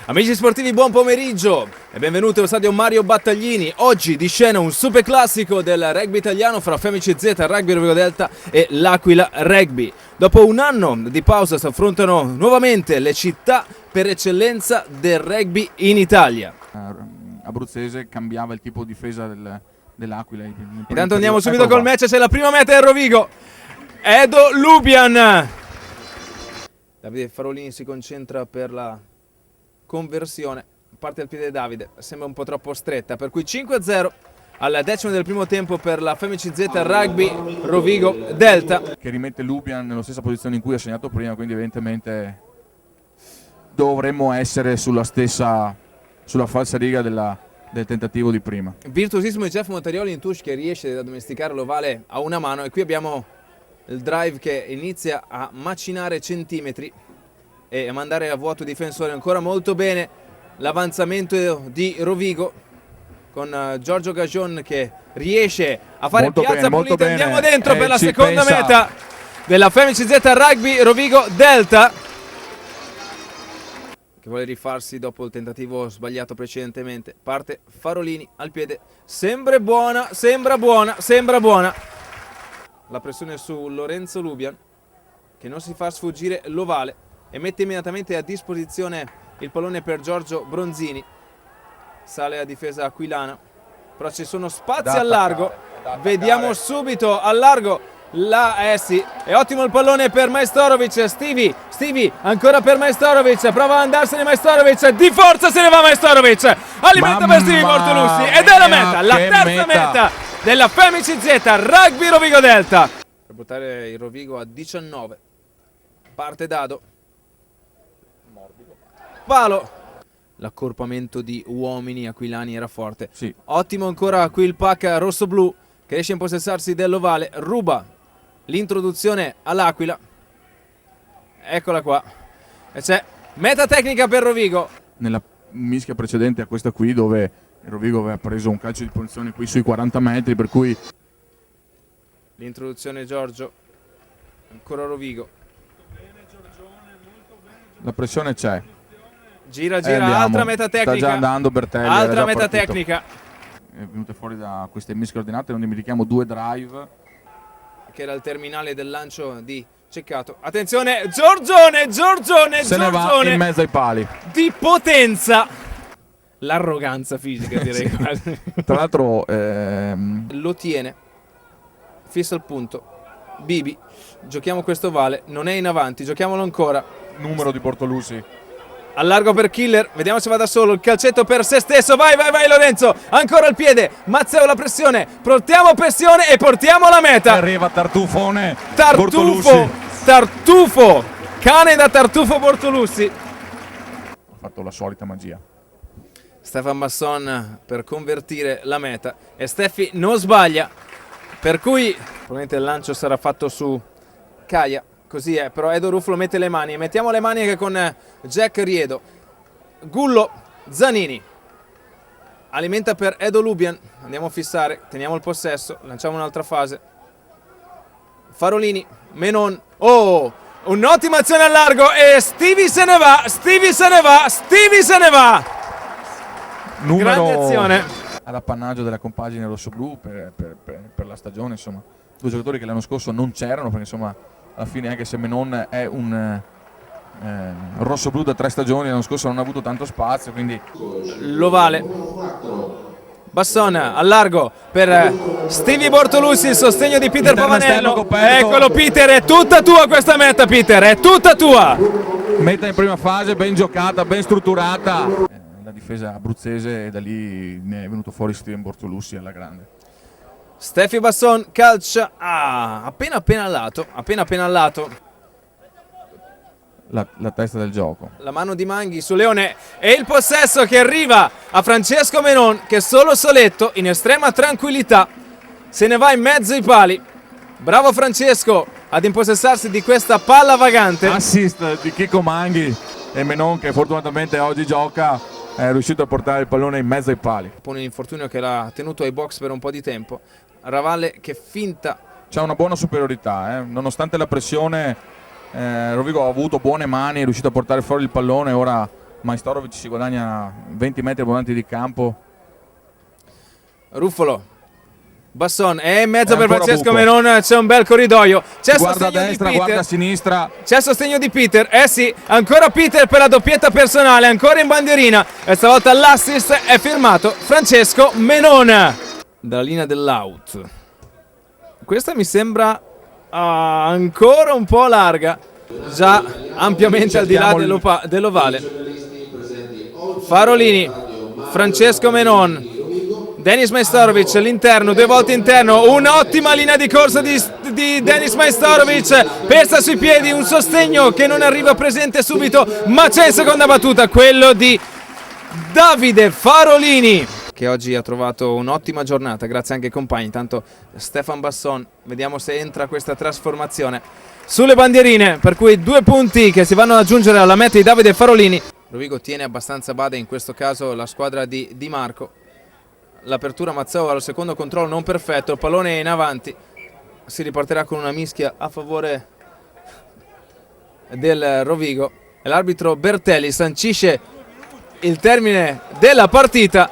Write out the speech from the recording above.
Amici sportivi, buon pomeriggio e benvenuti allo stadio Mario Battaglini. Oggi di scena un super classico del rugby italiano fra Femici Z, Rugby Rovigo Delta e l'Aquila Rugby. Dopo un anno di pausa si affrontano nuovamente le città per eccellenza del rugby in Italia. Abruzzese cambiava il tipo di difesa dell'Aquila. Intanto andiamo subito col match, c'è la prima meta del Rovigo. Edo Lubian. Davide Farolini si concentra per la conversione, parte al piede Davide, sembra un po' troppo stretta, per cui 5-0 al decimo del primo tempo per la Femici Z Rugby Rovigo Delta. Che rimette Lubian nella stessa posizione in cui ha segnato prima, quindi evidentemente dovremmo essere sulla falsariga del tentativo di prima. Virtuosismo di Jeff Montarioli in touche che riesce ad addomesticare l'ovale a una mano, e qui abbiamo il drive che inizia a macinare centimetri e a mandare a vuoto difensore. Ancora molto bene l'avanzamento di Rovigo con Giorgio Gagion che riesce a fare molto piazza bene, pulita. Andiamo bene. dentro per la Ci seconda pensa. meta della Femici Z Rugby Rovigo Delta, che vuole rifarsi dopo il tentativo sbagliato precedentemente. Parte Farolini al piede, sembra buona. La pressione su Lorenzo Lubian che non si fa sfuggire l'ovale e mette immediatamente a disposizione il pallone per Giorgio Bronzini. Sale a difesa aquilana, però ci sono spazi al largo. Vediamo subito al largo sì, è ottimo il pallone per Majstorovic. Stevie ancora per Majstorovic, prova ad andarsene Majstorovic, di forza se ne va Majstorovic, alimenta per Stevie Bortolussi ed è la meta, la terza meta della Femici Z Rugby Rovigo Delta, per portare il Rovigo a 19. Parte Dado, palo, l'accorpamento di uomini aquilani era forte, Sì. Ottimo ancora qui il pack rosso-blu che riesce a impossessarsi dell'ovale, ruba l'introduzione all'Aquila, eccola qua, e c'è meta tecnica per Rovigo. Nella mischia precedente a questa qui, dove il Rovigo aveva preso un calcio di punizione qui sui 40 metri, per cui L'introduzione Giorgio, ancora Rovigo, la pressione c'è. gira, Andiamo. altra meta tecnica, Sta già andando Bertelli, era altra già meta partito. tecnica È venuta fuori da queste mischie ordinate, non dimentichiamo 2 drive. che era il terminale del lancio di Ceccato. Attenzione, Giorgione Se ne va in mezzo ai pali. di potenza, l'arroganza fisica direi. Quasi. Tra l'altro Lo tiene, fissa il punto. Bibi, giochiamo questo ovale, non è in avanti, giochiamolo ancora. numero di Bortolussi. Al largo per Killer, vediamo se va da solo, il calcetto per se stesso, vai Lorenzo, ancora al piede, Mazzeo la pressione, portiamo pressione e portiamo la meta. Arriva Tartufone. Bortolussi. Tartufo, cane da Tartufo Bortolussi. Ha fatto la solita magia. Stefan Masson per convertire la meta e Steffi non sbaglia, per cui probabilmente il lancio sarà fatto su Caia. Così è, però Edo Ruffolo mette le mani, mettiamo le mani anche con Jack Riedo. Gullo, Zanini, alimenta per Edo Lubian, andiamo a fissare, teniamo il possesso, lanciamo un'altra fase. Farolini, Menon, un'ottima azione al largo e Stevie se ne va. Grande azione. All'appannaggio della compagine rossoblu per la stagione, insomma. 2 giocatori che l'anno scorso non c'erano, perché insomma alla fine, anche se Menon è un rossoblu da 3 stagioni, l'anno scorso non ha avuto tanto spazio, quindi L'ovale, Basson al largo per Stevie Bortolussi, il sostegno di Peter Interno esterno Pavanello. coperto. Eccolo Peter, è tutta tua questa meta Peter, è tutta tua. meta in prima fase ben giocata, ben strutturata. La difesa abruzzese, e da lì ne è venuto fuori Steven Bortolussi alla grande. Steffi Basson calcia appena al lato. La testa del gioco. La mano di Manghi su Leone e il possesso che arriva a Francesco Menon, che solo soletto in estrema tranquillità se ne va in mezzo ai pali. Bravo Francesco ad impossessarsi di questa palla vagante. Assist di Chico Manghi e Menon, che fortunatamente oggi gioca, è riuscito a portare il pallone in mezzo ai pali. Pone l'infortunio che l'ha tenuto ai box per un po' di tempo. Ravalle che finta. C'è una buona superiorità, nonostante la pressione. Rovigo ha avuto buone mani, è riuscito a portare fuori il pallone. Ora Majstorovic si guadagna 20 metri abbondanti di campo. Ruffolo, Basson è in mezzo È per ancora Francesco buco. Menon, c'è un bel corridoio, c'è Guarda a sostegno di destra, guarda a Peter, sinistra. c'è sostegno di Peter, sì, ancora Peter per la doppietta personale, ancora in bandierina e stavolta l'assist è firmato Francesco Menon. Dalla linea dell'out, questa mi sembra ancora un po' larga, già ampiamente al di là dell'ovale. Farolini, Francesco Menon, Denis Majstorovic, l'interno, 2 volte interno, un'ottima linea di corsa di Denis Majstorovic, persa sui piedi, un sostegno che non arriva presente subito, ma c'è in seconda battuta, quello di Davide Farolini, che oggi ha trovato un'ottima giornata, grazie anche ai compagni. Intanto Stefan Basson, vediamo se entra questa trasformazione sulle bandierine, per cui 2 punti che si vanno ad aggiungere alla meta di Davide Farolini. Rovigo tiene abbastanza bada in questo caso la squadra di Di Marco. L'apertura Mazzeo al secondo controllo non perfetto, il pallone è in avanti, si ripartirà con una mischia a favore del Rovigo e l'arbitro Bertelli sancisce il termine della partita.